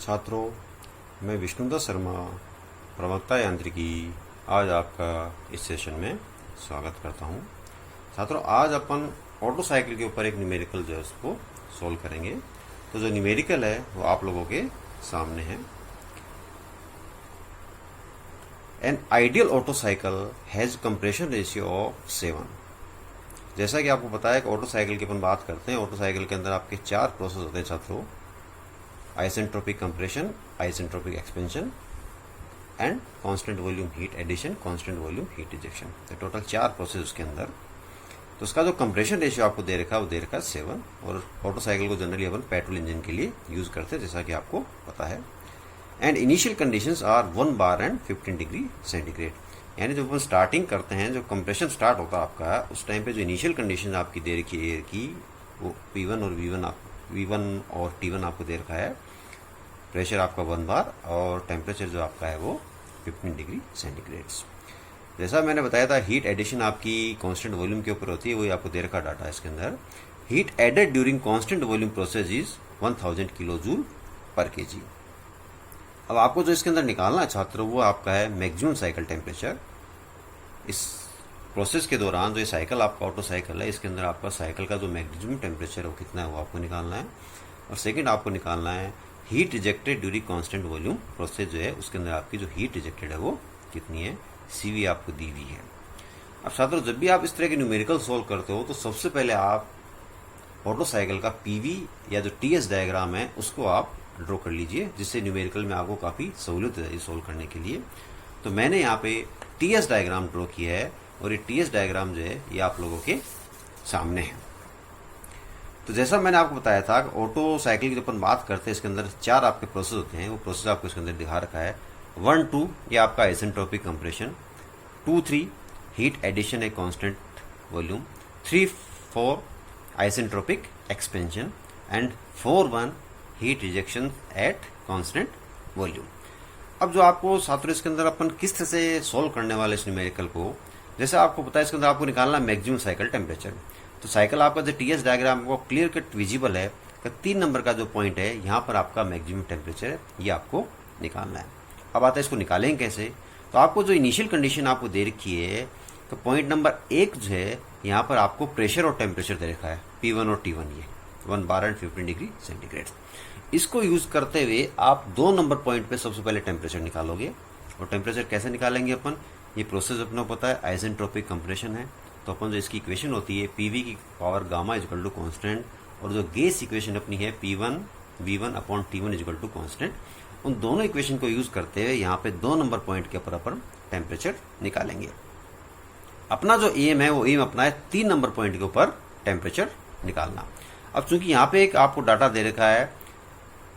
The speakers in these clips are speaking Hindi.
छात्रों, मैं विष्णुदत्त शर्मा, प्रवक्ता यांत्रिकी, आज आपका इस सेशन में स्वागत करता हूं। छात्रों, आज अपन ऑटो साइकिल के ऊपर एक न्यूमेरिकल जो है उसको सोल्व करेंगे। तो जो न्यूमेरिकल है वो आप लोगों के सामने है। An ideal auto cycle has compression ratio of 7। जैसा कि आपको पता है कि ऑटो साइकिल की अपन बात करते हैं, ऑटो साइकिल के अंदर आपके 4 प्रोसेस होते हैं छात्रों: isentropic compression, isentropic expansion and constant volume heat addition, constant volume heat rejection. तो टोटल 4 प्रोसेस उसके अंदर। तो उसका जो कंप्रेशन रेशियो आपको दे रखा है वो दे रखा है 7। और ऑटो साइकिल को जनरली अपन पेट्रोल इंजन के लिए यूज करते हैं, जैसा कि आपको पता है। And initial conditions are 1 bar and 15 degree centigrade. यानी जब अपन स्टार्टिंग करते हैं, जो कंप्रेशन स्टार्ट होता है आपका, उस टाइम पे जो इनिशियल कंडीशन आपकी दे रखी है एयर की, वो P1 और V1 और T1 आपको दे रखा है। प्रेशर आपका 1 बार और टेम्परेचर जो आपका है वो 15 डिग्री सेंटीग्रेड। जैसा मैंने बताया था, हीट एडिशन आपकी कांस्टेंट वॉल्यूम के ऊपर होती है, वही आपको दे रखा डाटा है इसके अंदर। Heat added during constant volume process is 1000 kilo joule पर केजी। अब आपको जो इसके अंदर निकालना है छात्रों, वो आपका है मैक्सिमम साइकिल टेम्परेचर। इस प्रोसेस के दौरान जो ये साइकिल आपका ऑटो साइकिल है, इसके अंदर आपका साइकिल का जो मैक्सिमम टेम्परेचर है वो कितना है वो आपको निकालना है। और सेकेंड आपको निकालना है heat rejected during constant volume process जो है, उसके अंदर आपकी जो हीट रिजेक्टेड है वो कितनी है, CV आपको दी हुई है। अब छात्रों, जब भी आप इस तरह के न्यूमेरिकल सोल्व करते हो तो सबसे पहले आप ऑटो साइकिल का PV या जो TS डायग्राम है उसको आप ड्रॉ कर लीजिए, जिससे न्यूमेरिकल में आपको काफ़ी सहूलियत है सोल्व करने के लिए। तो मैंने यहाँ पे TS डायग्राम ड्रॉ किया है और ये TS डायग्राम जो है ये आप लोगों के सामने है। तो जैसा मैंने आपको बताया था, ऑटो साइकिल की जब अपन बात करते हैं, इसके अंदर 4 आपके प्रोसेस होते हैं। वो प्रोसेस आपको इसके अंदर दिखा रखा है। 1, 2 ये आपका isentropic compression, 2, 3 heat addition a constant volume, 3, 4 isentropic expansion and 4, 1 heat rejection at constant volume. अब जो आपको छात्रों इसके अंदर अपन किस तरह से सोल्व करने वाले इस न्यूमेरिकल को, जैसे आपको पता है इसके अंदर आपको निकालना मैक्सिमम साइकिल टेम्परेचर। तो साइकिल आपका जो TS डायग्राम को क्लियर कट विजिबल है कि 3 नंबर का जो पॉइंट है यहाँ पर आपका मैक्सिमम टेम्परेचर है, ये आपको निकालना है। अब आता है इसको निकालेंगे कैसे। तो आपको जो इनिशियल कंडीशन आपको दे रखी है, तो पॉइंट नंबर 1 जो है यहाँ पर आपको प्रेशर और टेम्परेचर दे रखा है, P1 और T1, ये 1 बार एंड 15 डिग्री सेंटीग्रेड। इसको यूज करते हुए आप 2 नंबर पॉइंट पे सबसे पहले टेम्परेचर निकालोगे। और टेम्परेचर कैसे निकालेंगे अपन, ये प्रोसेस अपना पता है आइसेंट्रोपिक कंप्रेशन है। तो अपन जो इसकी इक्वेशन होती है PV की power gamma equal to constant, और जो गैस इक्वेशन अपनी है P1 V1 upon T1 is equal to constant, उन दोनों इक्वेशन को यूज करते हुए यहाँ पे 2 नंबर पॉइंट के ऊपर अपन टेम्परेचर निकालेंगे। अपना जो एम है वो एम अपना है 3 नंबर पॉइंट के ऊपर टेम्परेचर निकालना। अब चूंकि यहाँ पे एक आपको डाटा दे रखा है,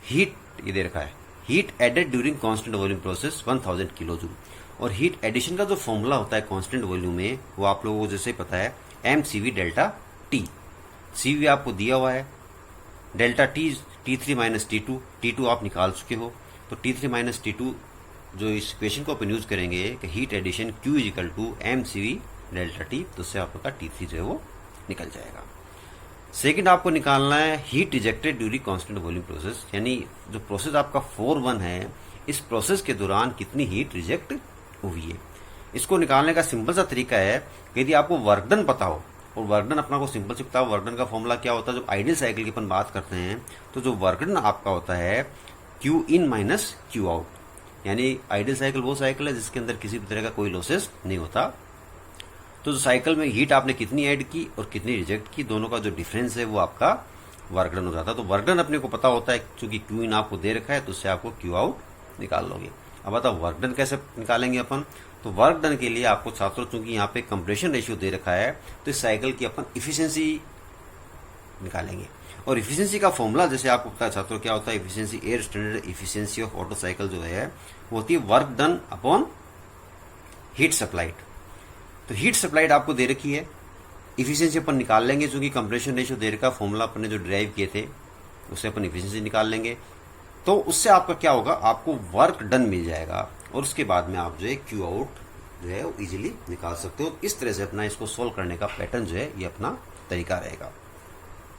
हीट ये दे रखा है, heat added during constant volume process 1000 kilo joule. और हीट एडिशन का जो फॉर्मूला होता है कांस्टेंट वॉल्यूम में, वो आप लोगों को जैसे पता है mCV डेल्टा T। CV आपको दिया हुआ है, delta T T3 minus T2, T2 आप निकाल चुके हो। तो T3 माइनस T2 जो इस इक्वेशन को अपन यूज करेंगे कि heat addition Q is equal to mCV delta T, तो उससे आपका T3 जो है वो निकल जाएगा। सेकंड आपको निकालना है heat rejected during constant volume process, यानी जो प्रोसेस आपका 4-1 है, इस प्रोसेस के दौरान कितनी हीट रिजेक्ट हुई है। इसको निकालने का सिंपल सा तरीका है कि यदि आपको वर्क डन पता हो, और वर्क डन अपना को सिंपल से पता हो, वर्क डन का फॉर्मूला क्या होता है, जब आइडियल साइकिल की अपन बात करते हैं तो जो वर्क डन आपका होता है Q इन माइनस Q आउट। यानी आइडियल साइकिल वो साइकिल है जिसके अंदर किसी भी तरह का कोई लॉसेस नहीं होता। तो जो साइकिल में हीट आपने कितनी ऐड की और कितनी रिजेक्ट की, दोनों का जो डिफरेंस है वो आपका वर्क डन हो जाता है। तो वर्क डन अपने को पता होता है, क्योंकि Q इन आपको दे रखा है, तो उससे आपको Q आउट निकाल लोगे। अब बताओ वर्क डन कैसे निकालेंगे अपन। तो वर्क डन के लिए आपको छात्रों, चूंकि यहाँ पे कंप्रेशन रेशियो दे रखा है, तो इस साइकिल की अपन इफिशियंसी निकालेंगे। और इफिशियंसी का फॉर्मूला जैसे आपको पता है छात्रों क्या होता है, efficiency air standard efficiency of Otto cycle जो है वो होती है work done upon heat supplied. तो हीट सप्लाइड आपको दे रखी है, इफिशियंसी अपन निकाल लेंगे, चूंकि कंप्रेशन रेशियो दे रखा फॉर्मूला अपन ने जो ड्राइव किए थे उससे अपन इफिशियंसी निकाल लेंगे। तो उससे आपका क्या होगा, आपको वर्क डन मिल जाएगा, और उसके बाद में आप जो है Q आउट जो है वो इजीली निकाल सकते हो। इस तरह से अपना इसको सोल्व करने का पैटर्न जो है ये अपना तरीका रहेगा।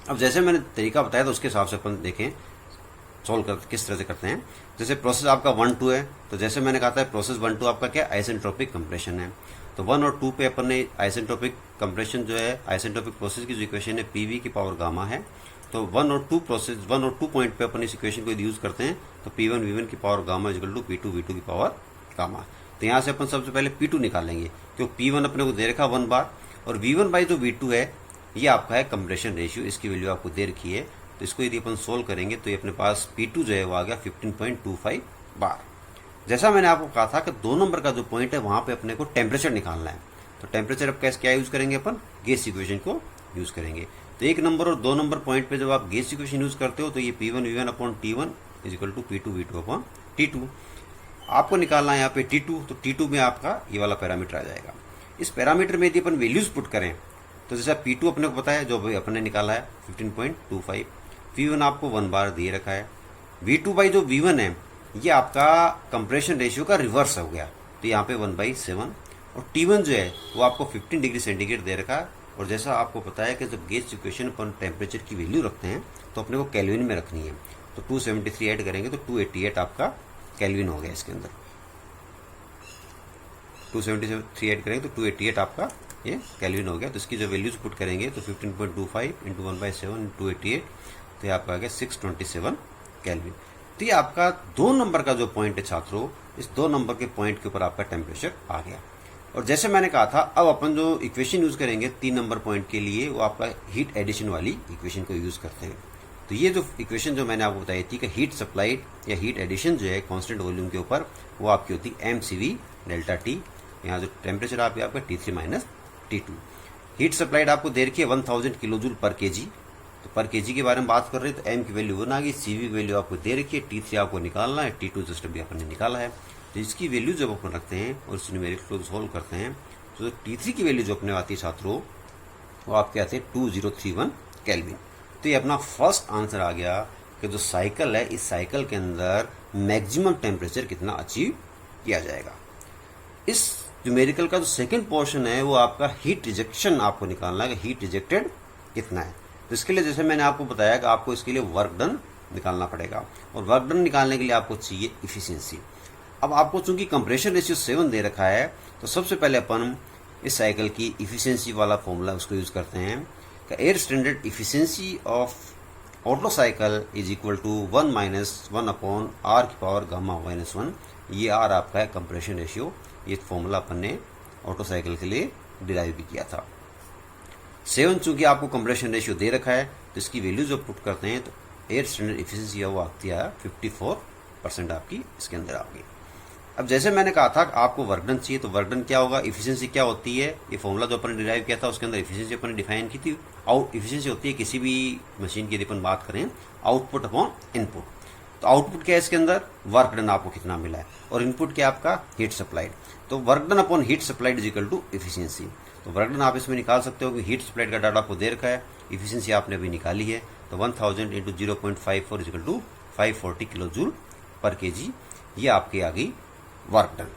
अब जैसे मैंने तरीका बताया था उसके हिसाब से अपन देखें। सॉल्व करते किस तरह से करते हैं। जैसे प्रोसेस आपका 1-2 है, तो जैसे मैंने कहा था प्रोसेस 1-2 आपका क्या आइसेंट्रोपिक कंप्रेशन है। तो 1 और 2 पे अपन ने आइसेंट्रोपिक कंप्रेशन जो है, आइसेंट्रोपिक प्रोसेस की जो इक्वेशन है पीवी की पावर गामा है। तो 1 और 2 पॉइंट पे अपन इस इक्वेशन को यूज करते हैं, तो P1 V1 की power gamma equal to P2 V2 की पावर गामा। तो यहाँ से अपन सबसे पहले P2 निकालेंगे, क्योंकि P1 अपने को दे रखा 1 बार, और V1 बाई जो V2 है ये आपका है कंप्रेशन रेशियो, इसकी वैल्यू आपको दे रखी है। तो इसको यदि अपन सोल्व करेंगे तो ये अपने पास P2 जो है वो आ गया 15.25 बार। जैसा मैंने आपको कहा था कि 2 नंबर का जो पॉइंट है वहां पे अपने को टेम्परेचर निकालना है। तो टेम्परेचर अब कैसे क्या यूज करेंगे, अपन गैस इक्वेशन को यूज करेंगे। तो 1 नंबर और 2 नंबर पॉइंट पे जब आप गैस इक्वेशन यूज करते हो तो ये P1 V1 upon T1 is equal to P2 V2 upon T2। आपको निकालना है यहाँ पे T2, तो T2 में आपका ये वाला पैरामीटर आ जाएगा। इस पैरामीटर में यदि अपन वैल्यूज पुट करें तो जैसा P2 अपने को पता है, जो अपने निकाला है 15.25, V1 आपको 1 बार दे रखा है, V2 बाई जो V1 है ये आपका कंप्रेशन रेशियो का रिवर्स हो गया, तो यहाँ पे 1/7, और T1 जो है वो आपको 15 डिग्री सेंटीग्रेड दे रखा है। और जैसा आपको पता है कि जब गैस इक्वेशन पर टेम्परेचर की वैल्यू रखते हैं तो अपने को केल्विन में रखनी है। तो 273 ऐड करेंगे तो 288 आपका केल्विन हो गया। इसके अंदर 273 ऐड करेंगे तो 288 आपका ये केल्विन हो गया। तो इसकी जो वैल्यूज पुट करेंगे तो 15.25 इंटू 1/7 इंटू 288, तो ये आपका आ गया 627 केल्विन। तो ये आपका 2 नंबर का जो पॉइंट है छात्रों, इस 2 नंबर के पॉइंट के ऊपर आपका टेम्परेचर आ गया। और जैसे मैंने कहा था अब अपन जो इक्वेशन यूज करेंगे 3 नंबर पॉइंट के लिए वो आपका हीट एडिशन वाली इक्वेशन को यूज करते हैं। तो ये जो इक्वेशन जो मैंने आपको बताई थी कि हीट सप्लाइड या हीट एडिशन जो है कांस्टेंट वॉल्यूम के ऊपर, वो आपकी होती है mCv डेल्टा टी। यहाँ जो टेम्परेचर आपका T3 minus T2। Heat supplied आपको दे रखी है 1000 किलो जूल पर केजी। तो पर केजी के बारे में बात कर रहे हैं तो m की वैल्यू 1 आ गई, CV की वैल्यू आपको दे रखी है, T3 आपको निकालना है, T2 जस्ट अभी अपन ने निकाला है। तो इसकी वैल्यू जब अपन रखते हैं और इस न्यूमेरिकल को सोल्व करते हैं तो T3 की वैल्यू जो अपने आती है छात्रों वो आपके आते हैं 2031 केल्विन। तो ये अपना फर्स्ट आंसर आ गया कि जो साइकिल है इस साइकिल के अंदर मैक्सिमम टेम्परेचर कितना अचीव किया जाएगा। इस न्यूमेरिकल का जो सेकंड पोर्शन है वो आपका हीट रिजेक्शन आपको निकालना है कि हीट रिजेक्टेड कितना है। तो इसके लिए जैसे मैंने आपको बताया कि आपको इसके लिए वर्क डन निकालना पड़ेगा, और वर्क डन निकालने के लिए आपको चाहिए इफिशियंसी। अब आपको चूंकि कंप्रेशन रेशियो 7 दे रखा है तो सबसे पहले अपन इस साइकिल की इफिशियंसी वाला फॉर्मूला उसको यूज करते हैं कि air standard efficiency of Otto cycle is equal to 1 minus 1 upon R की पावर गामा -1। ये R आपका है कंप्रेशन रेशियो। ये फॉर्मूला अपन ने ऑटो साइकिल के लिए डिराइव भी किया था। 7 चूंकि आपको कंप्रेशन रेशियो दे रखा है तो इसकी वैल्यू जब पुट करते हैं तो एयर स्टैंडर्ड इफिशियंसी वो आती है 54% आपकी इसके अंदर आ गई। अब जैसे मैंने कहा था आपको वर्क डन चाहिए, तो वर्क डन क्या होगा, इफिशियंसी क्या होती है, ये फॉर्मूला जो अपन ने डिराइव किया था उसके अंदर इफिशियंसी अपन ने डिफाइन की थी। आउट इफिशियंसी होती है किसी भी मशीन की यदि अपन बात करें आउटपुट अपॉन इनपुट। तो आउटपुट क्या है इसके अंदर, वर्क डन आपको कितना मिला है, और इनपुट क्या आपका हीट सप्लाइड। तो work done upon heat supplied is equal to efficiency. तो वर्क डन आप इसमें निकाल सकते हो कि हीट सप्लाइड का डाटा आपको दे रखा है, इफिशियंसी आपने अभी निकाली है। तो 1000 into 0.54 is equal to 540 kilo joule पर केजी, ये आपकी आ गई वर्क डन।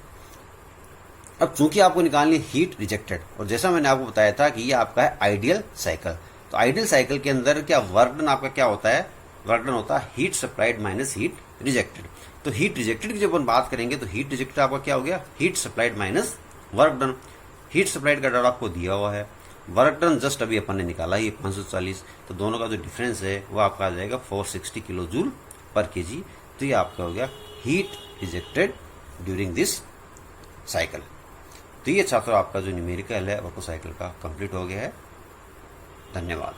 अब चूंकि आपको निकालनी है हीट रिजेक्टेड, और जैसा मैंने आपको बताया था कि ये आपका है आइडियल साइकिल। तो आइडियल साइकिल के अंदर क्या वर्क डन आपका क्या होता है, वर्क डन होता है heat supplied minus heat rejected. तो हीट रिजेक्टेड की जब अपन बात करेंगे तो हीट रिजेक्टेड आपका क्या हो गया, heat supplied minus work done. Heat supplied का डाटा आपको दिया हुआ है, वर्क डन जस्ट अभी अपन ने निकाला है 540। तो दोनों का जो डिफरेंस है वो आपका आ जाएगा 460 किलो जूल पर केजी। तो ये आपका हो गया heat rejected during this cycle. तो ये छात्रों आपका जो न्यूमेरिकल है ऑटो साइकिल का कंप्लीट हो गया है। धन्यवाद।